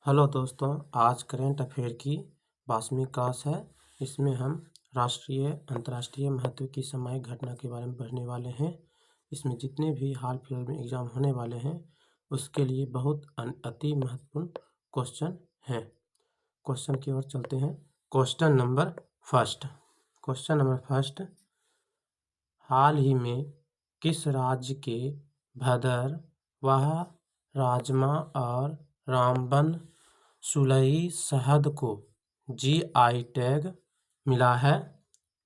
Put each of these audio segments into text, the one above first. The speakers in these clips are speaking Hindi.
हेलो दोस्तों, आज करेंट अफेयर की 22वीं क्लास है। इसमें हम राष्ट्रीय अंतर्राष्ट्रीय महत्व की सामयिक घटना के बारे में पढ़ने वाले हैं। इसमें जितने भी हाल फिलहाल में एग्जाम होने वाले हैं उसके लिए बहुत अति महत्वपूर्ण क्वेश्चन हैं। क्वेश्चन की ओर चलते हैं। क्वेश्चन नंबर फर्स्ट, हाल ही में किस राज्य के भदरवाह, राजमा और रामबन सुलई शहद को जीआई टैग मिला है?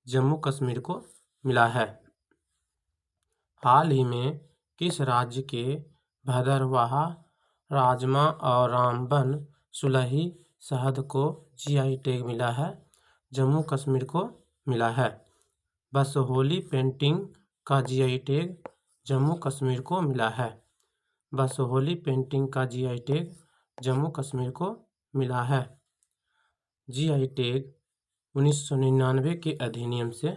जम्मू कश्मीर को मिला है। हाल ही में किस राज्य के भदरवाह, राजमा और रामबन सुलही शहद को जीआई टैग मिला है? जम्मू कश्मीर को मिला है। बसोहली पेंटिंग का जीआई टैग जम्मू कश्मीर को मिला है। बसोहली पेंटिंग का जीआई टैग जम्मू कश्मीर को मिला है। जीआई टैग 1999 के अधिनियम से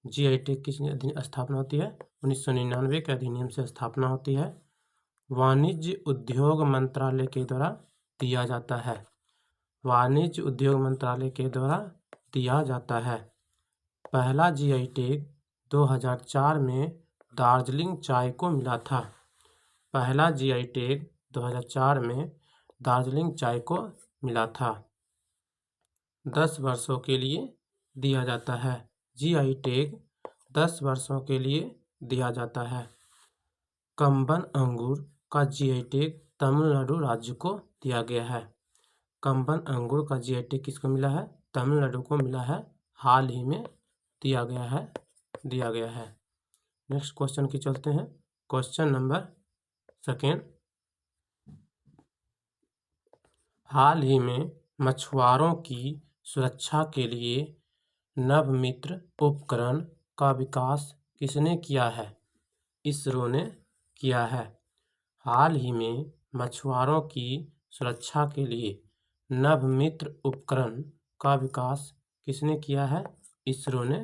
जीआई टैग किस स्थापना होती है? 1999 के अधिनियम से स्थापना होती है। वाणिज्य उद्योग मंत्रालय के द्वारा दिया जाता है। वाणिज्य उद्योग मंत्रालय के द्वारा दिया जाता है। पहला जीआई टैग 2004 में दार्जिलिंग चाय को मिला था। पहला जीआई टैग 2004 में दार्जिलिंग चाय को मिला था। 10 वर्षों के लिए दिया जाता है। जीआई टैग 10 वर्षों के लिए दिया जाता है। कंबन अंगूर का जीआई टैग तमिलनाडु राज्य को दिया गया है। कंबन अंगूर का जीआई टैग किसको मिला है? तमिलनाडु को मिला है। हाल ही में दिया गया है। नेक्स्ट क्वेश्चन की चलते हैं। क्वेश्चन नंबर सेकेंड, हाल ही में मछुआरों की सुरक्षा के लिए नवमित्र उपकरण का विकास किसने किया है? इसरो ने किया है। हाल ही में मछुआरों की सुरक्षा के लिए नवमित्र उपकरण का विकास किसने किया है? इसरो ने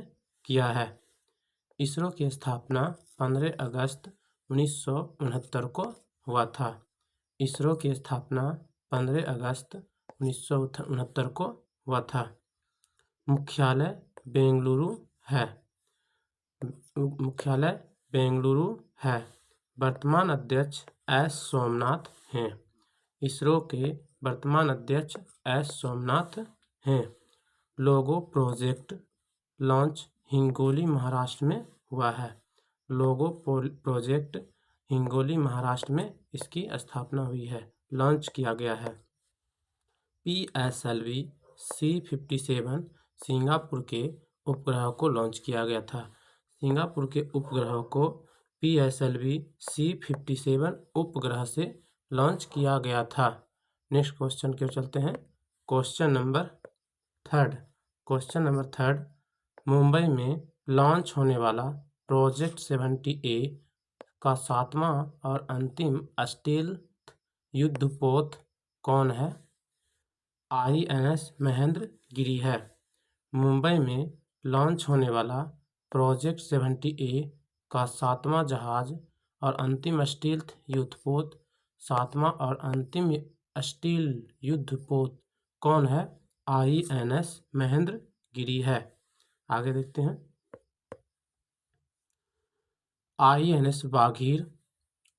किया है। इसरो की स्थापना 15 अगस्त 1969 को हुआ था। इसरो की स्थापना 15 अगस्त 1969 को हुआ था। मुख्यालय बेंगलुरु है। वर्तमान अध्यक्ष एस सोमनाथ हैं। इसरो के वर्तमान अध्यक्ष एस सोमनाथ हैं। लोगो प्रोजेक्ट लॉन्च हिंगोली महाराष्ट्र में हुआ है। लोगो प्रोजेक्ट हिंगोली महाराष्ट्र में इसकी स्थापना हुई है, लॉन्च किया गया है। PSLV C57 सिंगापुर के उपग्रह को लॉन्च किया गया था। सिंगापुर के उपग्रह को PSLV C57 उपग्रह से लॉन्च किया गया था। नेक्स्ट क्वेश्चन की ओर चलते हैं। क्वेश्चन नंबर थर्ड, मुंबई में लॉन्च होने वाला प्रोजेक्ट 70A का 7वां और अंतिम स्टेल्थ युद्धपोत कौन है? INS महेंद्रगिरी है। मुंबई में लॉन्च होने वाला प्रोजेक्ट 70A का 7वां जहाज और अंतिम स्टील्थ युद्धपोत 7वां और अंतिम स्टील्थ युद्धपोत कौन है? INS महेंद्रगिरी है। आगे देखते हैं। INS बाघीर,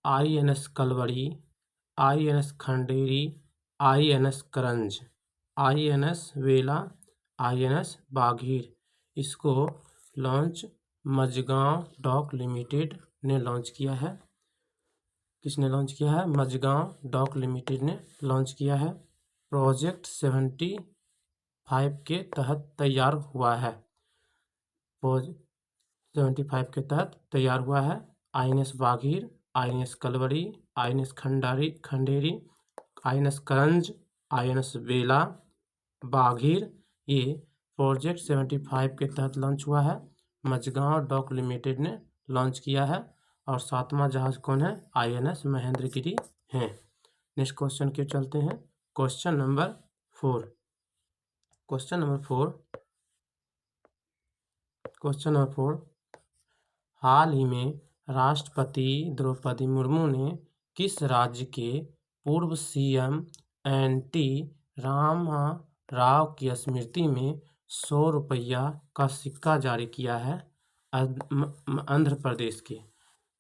INS Kalvari, INS Khanderi, INS करंज, INS वेला, INS बाघीर। इसको लॉन्च मझगांव डॉक लिमिटेड ने लॉन्च किया है। किसने लॉन्च किया है? मझगांव डॉक लिमिटेड ने लॉन्च किया है। प्रोजेक्ट 75 के तहत तैयार हुआ है। 75 के तहत तैयार हुआ है। INS बाघीर, INS Kalvari, INS Khanderi, INS करंज, INS वेला, बाघीर, ये प्रोजेक्ट 75 के तहत लॉन्च हुआ है। मझगांव डॉक लिमिटेड ने लॉन्च किया है। और 7वां जहाज कौन है? INS महेंद्रगिरी है। नेक्स्ट क्वेश्चन के चलते हैं। क्वेश्चन नंबर 4, हाल ही में राष्ट्रपति द्रौपदी मुर्मू ने किस राज्य के पूर्व CM एन.टी. रामा राव की स्मृति में 100 रुपया का सिक्का जारी किया है? आंध्र प्रदेश के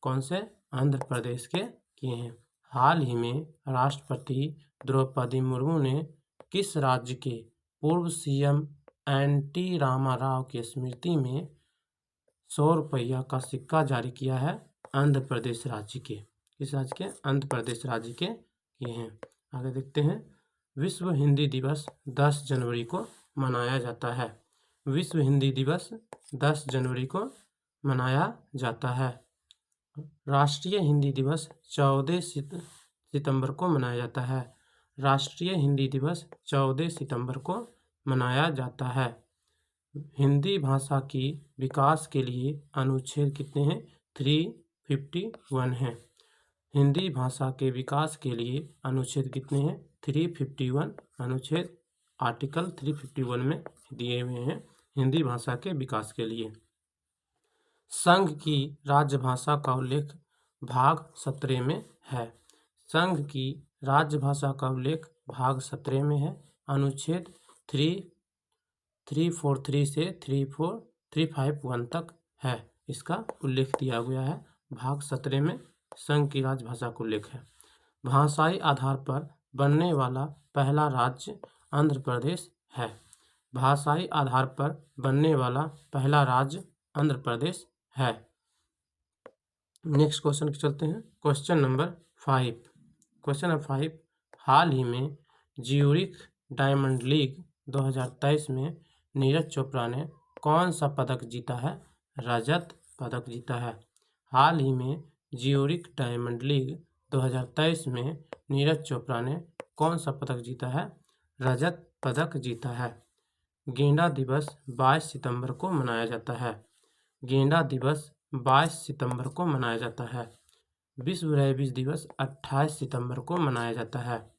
कौन से? आंध्र प्रदेश के किए हैं। हाल ही में राष्ट्रपति द्रौपदी मुर्मू ने किस राज्य के पूर्व सीएम एन.टी. रामा राव की स्मृति में 100 रुपया का सिक्का जारी किया है? आंध्र प्रदेश राज्य के। किस राज्य के? आंध्र प्रदेश राज्य के किए हैं। आगे देखते हैं। विश्व हिंदी दिवस 10 जनवरी को मनाया जाता है। विश्व हिंदी दिवस 10 जनवरी को मनाया जाता है। राष्ट्रीय हिंदी दिवस 14 सितंबर को मनाया जाता है। राष्ट्रीय हिंदी दिवस 14 सितंबर को मनाया जाता है। हिंदी भाषा की विकास के लिए अनुच्छेद कितने हैं? 351 हैं। हिंदी भाषा के विकास के लिए अनुच्छेद कितने हैं? 351 अनुच्छेद आर्टिकल 351 में दिए हुए हैं हिंदी भाषा के विकास के लिए। संघ की राजभाषा का उल्लेख भाग 17 में है। संघ की राजभाषा का उल्लेख भाग 17 में है। अनुच्छेद 343 से 351 तक है। इसका उल्लेख दिया गया है। भाग 17 में संघ की राजभाषा का उल्लेख है। भाषाई आधार पर बनने वाला पहला राज्य आंध्र प्रदेश है। भाषाई आधार पर बनने वाला पहला राज्य आंध्र प्रदेश है। नेक्स्ट क्वेश्चन की चलते हैं। Question number 5। हाल ही में ज्यूरिख डायमंड लीग 2023 में नीरज चोपड़ा ने कौन सा पदक जीता है? रजत पदक जीता है। हाल ही में ज्यूरिख डायमंड लीग 2023 में नीरज चोपड़ा ने कौन सा पदक जीता है? रजत पदक जीता है। गेंडा दिवस 22 सितंबर को मनाया जाता है। गेंडा दिवस 22 सितंबर को मनाया जाता है। विश्व रेबीज दिवस 28 सितंबर को मनाया जाता है।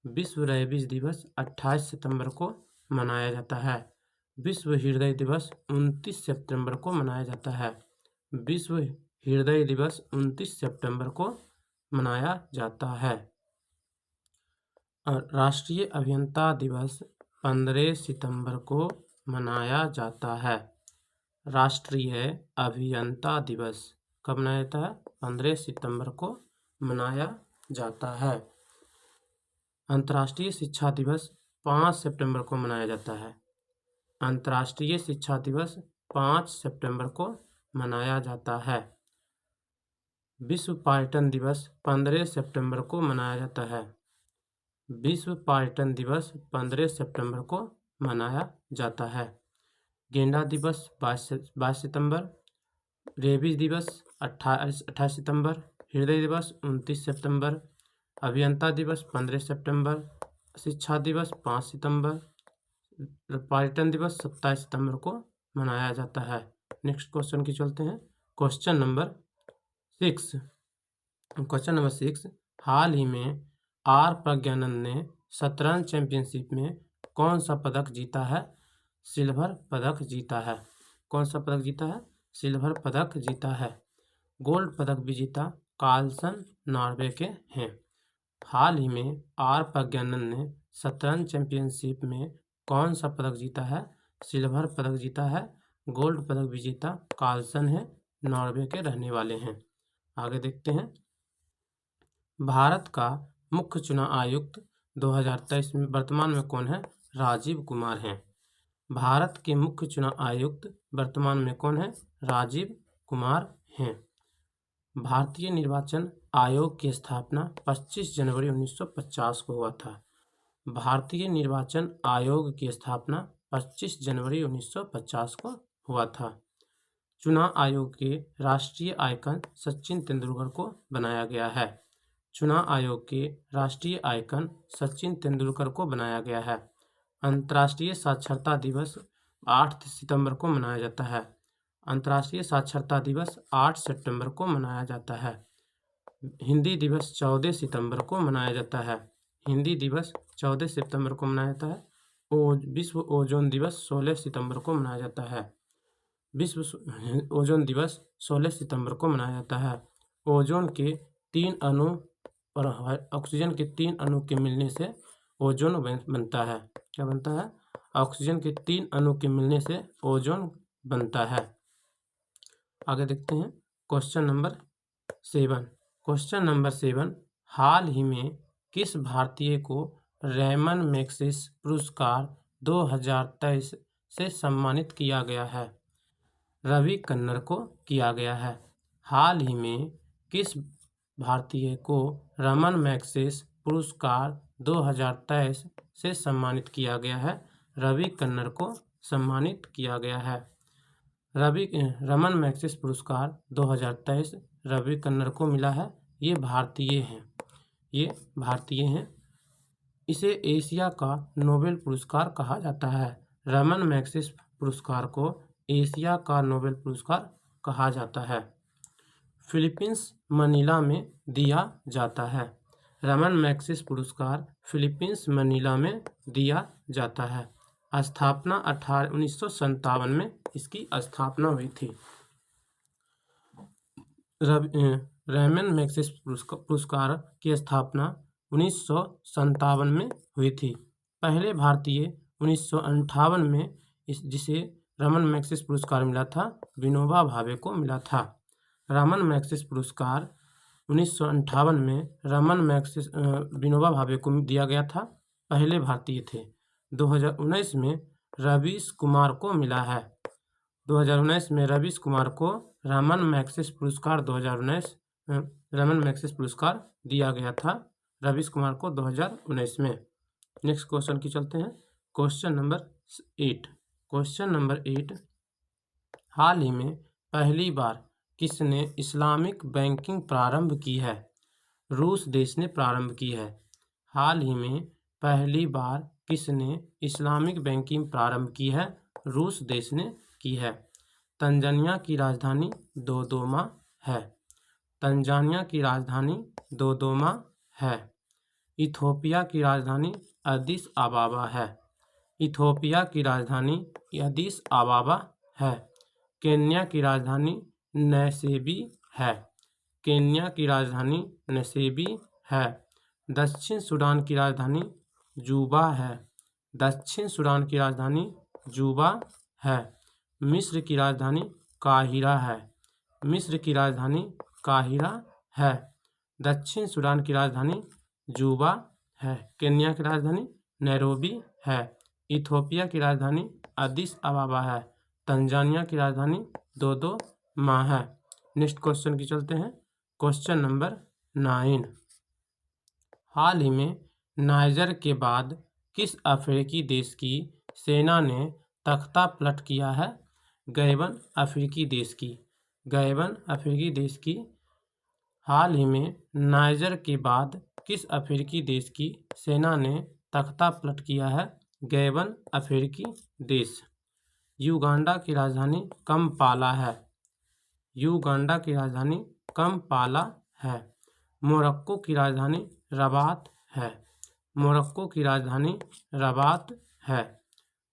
विश्व रेबीज दिवस 28 सितंबर को मनाया जाता है। विश्व हृदय दिवस 29 सितंबर को मनाया जाता है। विश्व हृदय दिवस 29 सितंबर को मनाया जाता है। राष्ट्रीय अभियंता दिवस 15 सितंबर को मनाया जाता है। राष्ट्रीय अभियंता दिवस कब मनाया जाता है? 15 सितंबर को मनाया जाता है। अंतर्राष्ट्रीय शिक्षा दिवस 5 सितंबर को मनाया जाता है। अंतर्राष्ट्रीय शिक्षा दिवस 5 सितंबर को मनाया जाता है। विश्व पर्यटन दिवस 15 सितंबर को मनाया जाता है। विश्व पर्यटन दिवस 15 सितंबर को मनाया जाता है। गेंडा दिवस 22 सितंबर, रेबीज दिवस 28 सितंबर, हृदय दिवस 29 सितंबर, अभियंता दिवस 15 सितंबर, शिक्षा दिवस 5 सितंबर, पर्यटन दिवस 27 सितंबर को मनाया जाता है। नेक्स्ट क्वेश्चन की चलते हैं। Question number 6। हाल ही में आर प्रज्ञानंद ने शतरंज चैंपियनशिप में कौन सा पदक जीता है? सिल्वर पदक जीता है। कौन सा पदक जीता है? सिल्वर पदक जीता है। गोल्ड पदक विजेता कार्लसन नॉर्वे के हैं। हाल ही में आर प्रज्ञानंद ने शतरंज चैंपियनशिप में कौन सा पदक जीता है? सिल्वर पदक जीता है। गोल्ड पदक विजेता कार्लसन है, नॉर्वे के रहने वाले हैं। आगे देखते हैं। भारत का मुख्य चुनाव आयुक्त 2023 में वर्तमान में कौन है? राजीव कुमार हैं। भारत के मुख्य चुनाव आयुक्त वर्तमान में कौन है? राजीव कुमार हैं। भारतीय निर्वाचन आयोग की स्थापना 25 जनवरी 1950 को हुआ था। भारतीय निर्वाचन आयोग की स्थापना 25 जनवरी 1950 को हुआ था। चुनाव आयोग के राष्ट्रीय आइकन सचिन तेंदुलकर को बनाया गया है। चुनाव आयोग के राष्ट्रीय आइकन सचिन तेंदुलकर को बनाया गया है। अंतर्राष्ट्रीय साक्षरता दिवस 8 सितंबर को मनाया जाता है। अंतर्राष्ट्रीय साक्षरता दिवस 8 सितंबर को मनाया जाता है। हिंदी दिवस 14 सितंबर को मनाया जाता है। हिंदी दिवस 14 सितंबर को मनाया जाता है। विश्व ओजोन दिवस 16 सितंबर को मनाया जाता है। विश्व ओजोन दिवस 16 सितंबर को मनाया जाता है। ओजोन के 3 अणु और ऑक्सीजन के 3 अणु के मिलने से ओजोन बनता है। क्या बनता है? ऑक्सीजन के 3 अणु के मिलने से ओजोन बनता है। आगे देखते हैं क्वेश्चन नंबर 7। क्वेश्चन नंबर 7, हाल ही में किस भारतीय को रैमन मैग्सेसे पुरस्कार 2023 से सम्मानित किया गया है? रवि कन्नर को किया गया है। हाल ही में किस भारतीय को रमन मैग्सेसे पुरस्कार 2023 से सम्मानित किया गया है? रवि कन्नर को सम्मानित किया गया है। रमन मैग्सेसे पुरस्कार 2023 रवि कन्नर को मिला है। ये भारतीय हैं। इसे एशिया का नोबेल पुरस्कार कहा जाता है। रमन मैग्सेसे पुरस्कार को एशिया का नोबेल पुरस्कार कहा जाता है। फिलीपींस मनीला में दिया जाता है। रमन मैग्सेसे पुरस्कार फिलीपींस मनीला में दिया जाता है। स्थापना 1957 में इसकी स्थापना हुई थी। रैमन मैग्सेसे पुरस्कार की स्थापना 1957 में हुई थी। पहले भारतीय 1958 में जिसे रमन मैग्सेसे पुरस्कार मिला था, विनोबा भावे को मिला था। रमन मैग्सेसे पुरस्कार 1958 में विनोबा भावे को दिया गया था। पहले भारतीय थे। 2019 में रवीश कुमार को मिला है। 2019 में रवीश कुमार को रमन मैग्सेसे पुरस्कार 2019 रमन मैग्सेसे पुरस्कार दिया गया था रवीश कुमार को 2019 में। नेक्स्ट क्वेश्चन की चलते हैं। Question number 8। क्वेश्चन नंबर 8, हाल ही में पहली बार किसने इस्लामिक बैंकिंग प्रारंभ की है? रूस देश ने प्रारंभ की है। हाल ही में पहली बार किसने इस्लामिक बैंकिंग प्रारंभ की है? रूस देश ने की है। तंजानिया की राजधानी दोदोमा है। तंजानिया की राजधानी दोदोमा है। इथोपिया की राजधानी अदिस अबाबा है। इथोपिया की राजधानी अदिस अबाबा है। केन्या की राजधानी नैरोबी है। केन्या की राजधानी नैरोबी है। दक्षिण सूडान की राजधानी जूबा है। दक्षिण सूडान की राजधानी जूबा है। मिस्र की राजधानी काहिरा है। मिस्र की राजधानी काहिरा है। दक्षिण सूडान की राजधानी जूबा है। केन्या की राजधानी नैरोबी है। इथोपिया की राजधानी अदिस अबाबा है। तंजानिया की राजधानी दोदोमा है। नेक्स्ट क्वेश्चन की चलते हैं। क्वेश्चन नंबर 9, हाल ही में नाइजर के बाद किस अफ्रीकी देश की सेना ने तख्ता पलट किया है? गैबन अफ्रीकी देश की। गैबन अफ्रीकी देश की। हाल ही में नाइजर के बाद किस अफ्रीकी देश की सेना ने तख्ता पलट किया है? गैबन अफ्रीकी देश। युगांडा की राजधानी कंपाला है। युगांडा की राजधानी कंपाला है। मोरक्को की राजधानी रबात है। मोरक्को की राजधानी रबात है।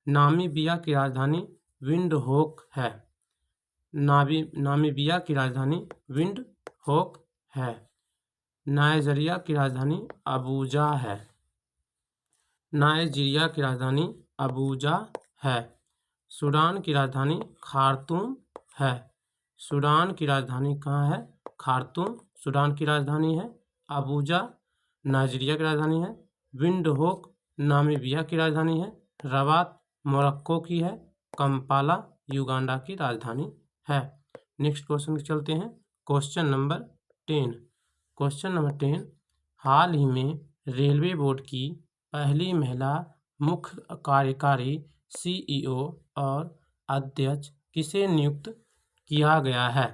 नामीबिया की राजधानी विंडहोक है। नामीबिया की राजधानी विंडहोक है। नाइजीरिया की राजधानी अबूजा है। नाइजीरिया की राजधानी अबूजा है। सूडान की राजधानी खार्तूम है। सूडान की राजधानी कहाँ है? खार्तूम सूडान की राजधानी है। अबूजा नाइजीरिया की राजधानी है। विंडहोक नामीबिया की राजधानी है। रबात मोरक्को की है। कंपाला युगांडा की राजधानी है। नेक्स्ट क्वेश्चन पे चलते हैं। Question number 10। क्वेश्चन नंबर 10, हाल ही में रेलवे बोर्ड की पहली महिला मुख्य कार्यकारी CEO और अध्यक्ष किसे नियुक्त किया गया है?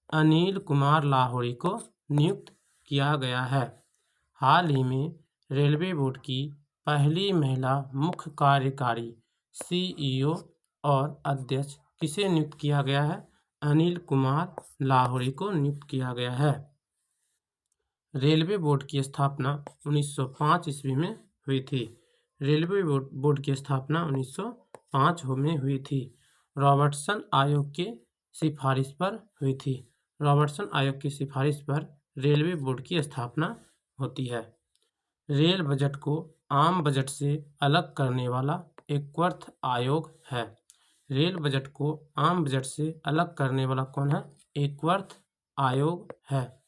अनिल कुमार लाहोरी को नियुक्त किया गया है। हाल ही में रेलवे बोर्ड की पहली महिला मुख्य कार्यकारी CEO और अध्यक्ष किसे नियुक्त किया गया है? अनिल कुमार लाहोरी को नियुक्त किया गया है। रेलवे बोर्ड की स्थापना 1905 ईस्वी में हुई थी। रेलवे बोर्ड की स्थापना 1905 में हुई थी। रॉबर्टसन आयोग के सिफारिश पर हुई थी। रॉबर्टसन आयोग की सिफारिश पर रेलवे बोर्ड की स्थापना होती है। रेल बजट को आम बजट से अलग करने वाला एकवर्थ आयोग है। रेल बजट को आम बजट से अलग करने वाला कौन है? एकवर्थ आयोग है।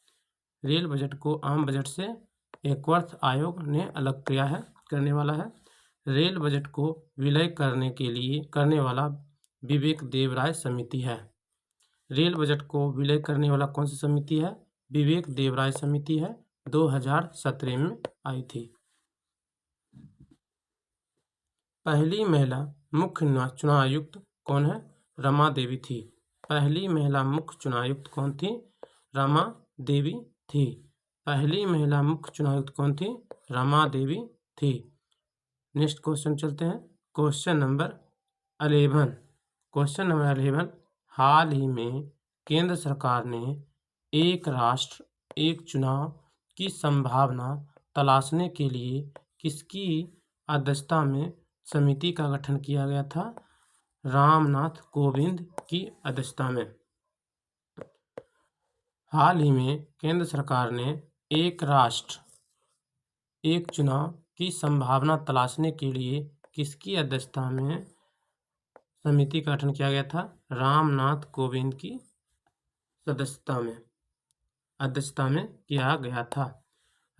रेल बजट को आम बजट से एकवर्थ आयोग ने अलग किया है, करने वाला है। रेल बजट को विलय करने वाला विवेक देवराय समिति है। रेल बजट को विलय करने वाला कौन सी समिति है? विवेक देवराय समिति है, 2017 में आई थी। पहली महिला मुख्य चुनाव आयुक्त कौन है? रमा देवी थी। पहली महिला मुख्य चुनाव आयुक्त कौन थी? रमा देवी थी। पहली महिला मुख्य चुनाव आयुक्त कौन थी? रमा देवी थी। नेक्स्ट क्वेश्चन चलते हैं। Question number 11। हाल ही में केंद्र सरकार ने एक राष्ट्र एक चुनाव की संभावना तलाशने के लिए किसकी अध्यक्षता में समिति का गठन किया गया था? रामनाथ कोविंद की अध्यक्षता में। हाल ही में केंद्र सरकार ने एक राष्ट्र एक चुनाव की संभावना तलाशने के लिए किसकी अध्यक्षता में समिति का गठन किया गया था? रामनाथ कोविंद की अध्यक्षता में किया गया था।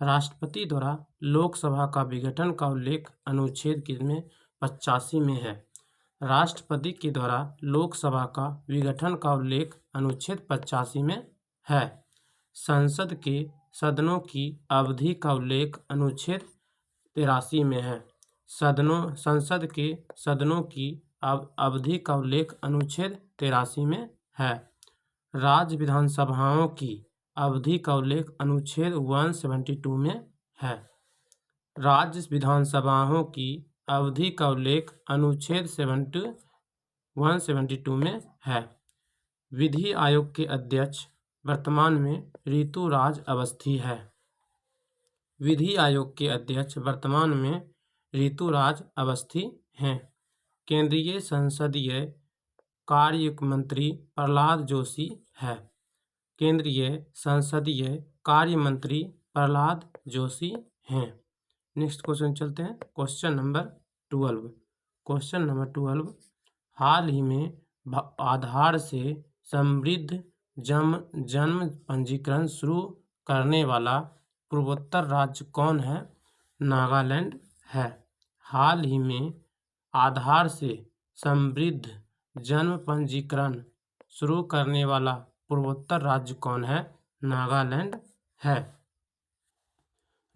राष्ट्रपति द्वारा लोकसभा का विघटन का उल्लेख अनुच्छेद किसमें? 85 में है। राष्ट्रपति के द्वारा लोकसभा का विघटन का उल्लेख अनुच्छेद 85 में है। संसद के सदनों की अवधि का उल्लेख अनुच्छेद 83 में है। संसद के सदनों की अवधि का उल्लेख अनुच्छेद 83 में है। राज्य विधानसभाओं की अवधि का उल्लेख अनुच्छेद 172 में है। राज्य विधानसभाओं की अवधि का उल्लेख अनुच्छेद 172 में है। विधि आयोग के अध्यक्ष वर्तमान में ऋतुराज अवस्थी है। विधि आयोग के अध्यक्ष वर्तमान में ऋतुराज अवस्थी हैं। केंद्रीय संसदीय कार्य मंत्री प्रहलाद जोशी है। केंद्रीय संसदीय कार्य मंत्री प्रहलाद जोशी हैं। नेक्स्ट क्वेश्चन चलते हैं। Question number 12। हाल ही में आधार से समृद्ध जन्म पंजीकरण शुरू करने वाला पूर्वोत्तर राज्य कौन है? नागालैंड है। हाल ही में आधार से समृद्ध जन्म पंजीकरण शुरू करने वाला पूर्वोत्तर राज्य कौन है? नागालैंड है।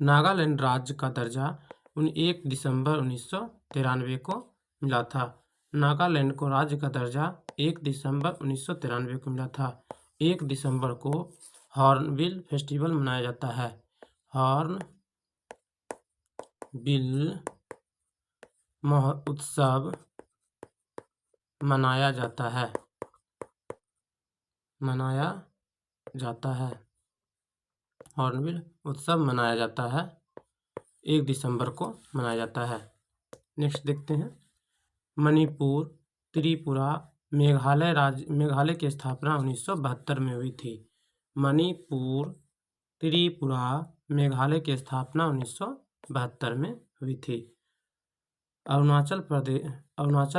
नागालैंड राज्य का दर्जा 1 दिसंबर 1993 को मिला था। नागालैंड को राज्य का दर्जा 1 दिसंबर 1993 को मिला था। 1 दिसंबर को हॉर्नबिल फेस्टिवल मनाया जाता है। हॉर्नबिल उत्सव मनाया जाता है। हॉर्नबिल उत्सव मनाया जाता है। 1 दिसंबर को मनाया जाता है। नेक्स्ट देखते हैं। मणिपुर, त्रिपुरा, मेघालय की स्थापना 1972 में हुई थी। मणिपुर, त्रिपुरा, मेघालय की स्थापना 1972 में हुई थी। अरुणाचल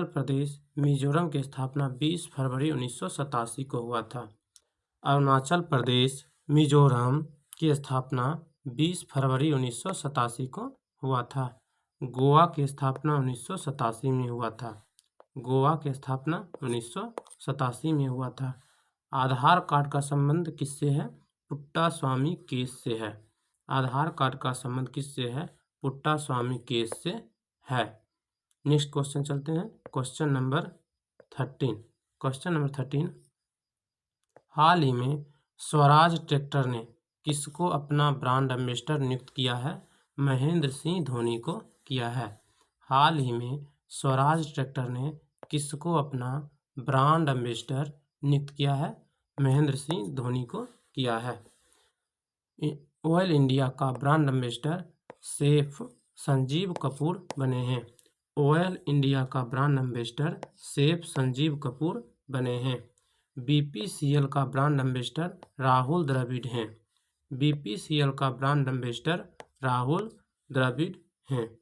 प्रदेश, मिजोरम की स्थापना 20 फरवरी 1987 को हुआ था। अरुणाचल प्रदेश, मिजोरम की स्थापना 20 फरवरी 1987 को हुआ था। गोवा की स्थापना 1987 में हुआ था। गोवा की स्थापना 1987 में हुआ था। आधार कार्ड का संबंध किससे है? पुट्टास्वामी केस से है। आधार कार्ड का संबंध किससे है? पुट्टास्वामी केस से है। नेक्स्ट क्वेश्चन चलते हैं। Question number 13। हाल ही में स्वराज ट्रैक्टर ने किसको अपना ब्रांड एम्बेसडर नियुक्त किया है? महेंद्र सिंह धोनी को किया है। हाल ही में स्वराज ट्रैक्टर ने किसको अपना ब्रांड एम्बेसडर नियुक्त किया है? महेंद्र सिंह धोनी को किया है। ऑयल इंडिया का brand ambassador chef Sanjeev Kapoor बने हैं। ऑयल इंडिया का brand ambassador chef Sanjeev Kapoor बने हैं। बीपीसीएल का ब्रांड एम्बेसडर राहुल द्रविड़ हैं। बीपीसीएल का ब्रांड एम्बेसडर राहुल द्रविड़ हैं।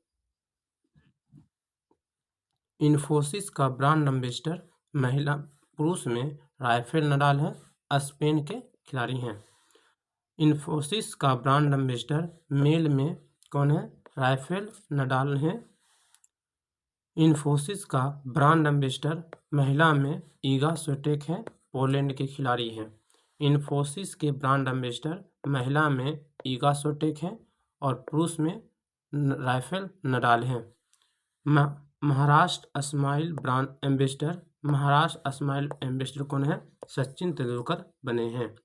इन्फोसिस का ब्रांड एम्बेसडर महिला पुरुष में राफेल नडाल है, स्पेन के खिलाड़ी हैं। इन्फोसिस का ब्रांड एम्बेसडर मेल में कौन है? राफेल नडाल है। इन्फोसिस का ब्रांड एम्बेसडर महिला में ईगा स्विटेक है, पोलैंड के खिलाड़ी हैं। इन्फोसिस के ब्रांड एम्बेसडर महिला में ईगा स्विटेक है और पुरुष में राफेल नडाल हैं। महाराष्ट्र स्माइल ब्रांड एम्बेसडर कौन है? सचिन तेंदुलकर बने हैं।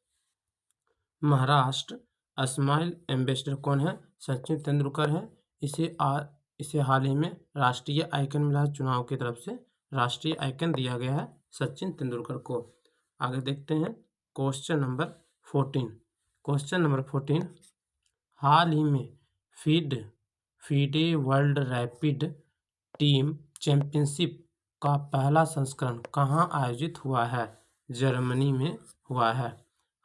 महाराष्ट्र स्माइल एम्बेसडर कौन है? सचिन तेंदुलकर है। इसे हाल ही में राष्ट्रीय आइकन मिला है, चुनाव की तरफ से राष्ट्रीय आइकन दिया गया है सचिन तेंदुलकर को। आगे देखते हैं क्वेश्चन नंबर 14। हाल ही में FIDE world rapid team championship का पहला संस्करण कहाँ आयोजित हुआ है? जर्मनी में हुआ है।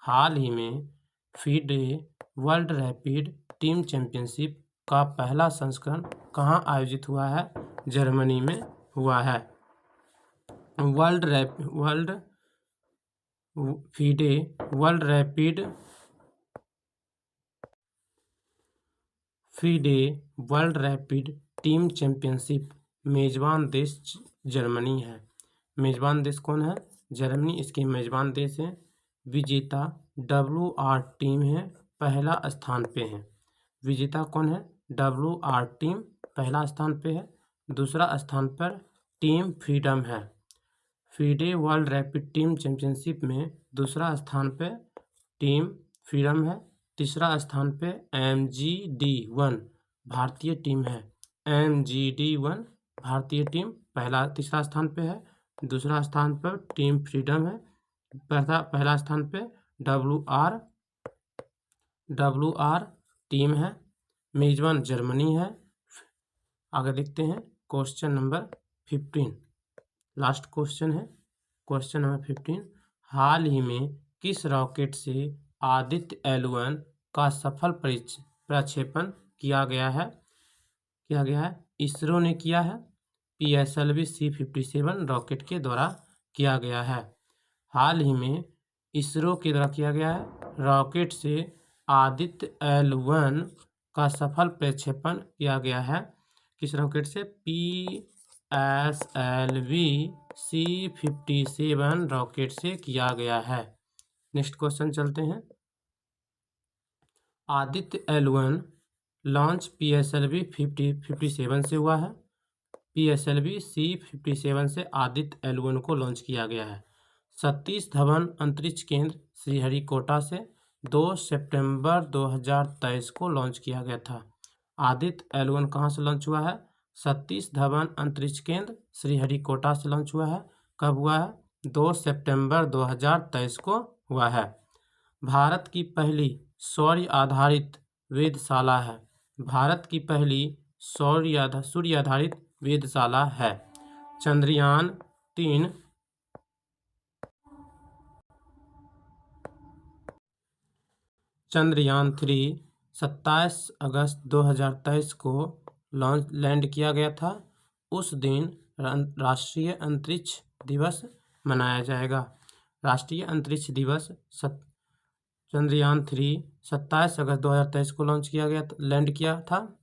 हाल ही में FIDE world rapid team championship का पहला संस्करण कहाँ आयोजित हुआ है? जर्मनी में हुआ है। FIDE world rapid team championship मेजबान देश जर्मनी है। मेजबान देश कौन है? जर्मनी इसके मेजबान देश है। विजेता WR टीम है, पहला स्थान पे है। विजेता कौन है? WR टीम पहला स्थान पे है। दूसरा स्थान पर टीम फ्रीडम है। FIDE world rapid team championship में दूसरा स्थान पे टीम फ्रीडम है। तीसरा स्थान पे MGD1 भारतीय टीम है। MGD1 भारतीय टीम तीसरा स्थान पे है। दूसरा स्थान पर टीम फ्रीडम है। पहला स्थान पे WR टीम है। मेजबान जर्मनी है। आगे देखते हैं क्वेश्चन नंबर 15, लास्ट क्वेश्चन है। क्वेश्चन नंबर 15, हाल ही में किस रॉकेट से आदित्य L1 का सफल प्रक्षेपण किया गया है? इसरो ने किया है। PSLV C-57 रॉकेट के द्वारा किया गया है। हाल ही में इसरो के द्वारा किया गया है रॉकेट से आदित्य L1 का सफल प्रक्षेपण किया गया है। किस रॉकेट से? PSLV C-57 रॉकेट से किया गया है। नेक्स्ट क्वेश्चन चलते हैं। आदित्य L1 लॉन्च PSLV 57 से हुआ है। PSLV C-57 से आदित्य L1 को लॉन्च किया गया है। सतीश धवन अंतरिक्ष केंद्र श्रीहरिकोटा से 2 सितंबर 2023 को लॉन्च किया गया था। आदित्य L1 कहाँ से लॉन्च हुआ है? सतीश धवन अंतरिक्ष केंद्र श्रीहरिकोटा से लॉन्च हुआ है। कब हुआ है? 2 सितंबर 2023 को हुआ है। भारत की पहली सौर आधारित वेधशाला है। भारत की पहली सूर्य आधारित वेधशाला है। चंद्रयान 3 27 अगस्त 2023 को लैंड किया गया था। उस दिन राष्ट्रीय अंतरिक्ष दिवस मनाया जाएगा। राष्ट्रीय अंतरिक्ष दिवस चंद्रयान 3 27 अगस्त 2023 को लैंड किया था।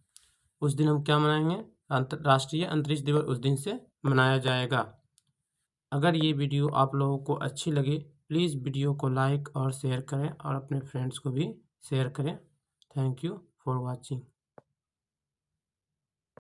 उस दिन हम क्या मनाएंगे? राष्ट्रीय अंतरिक्ष दिवस उस दिन से मनाया जाएगा। अगर ये वीडियो आप लोगों को अच्छी लगे, प्लीज़ वीडियो को लाइक और शेयर करें और अपने फ्रेंड्स को भी शेयर करें। Thank you for watching.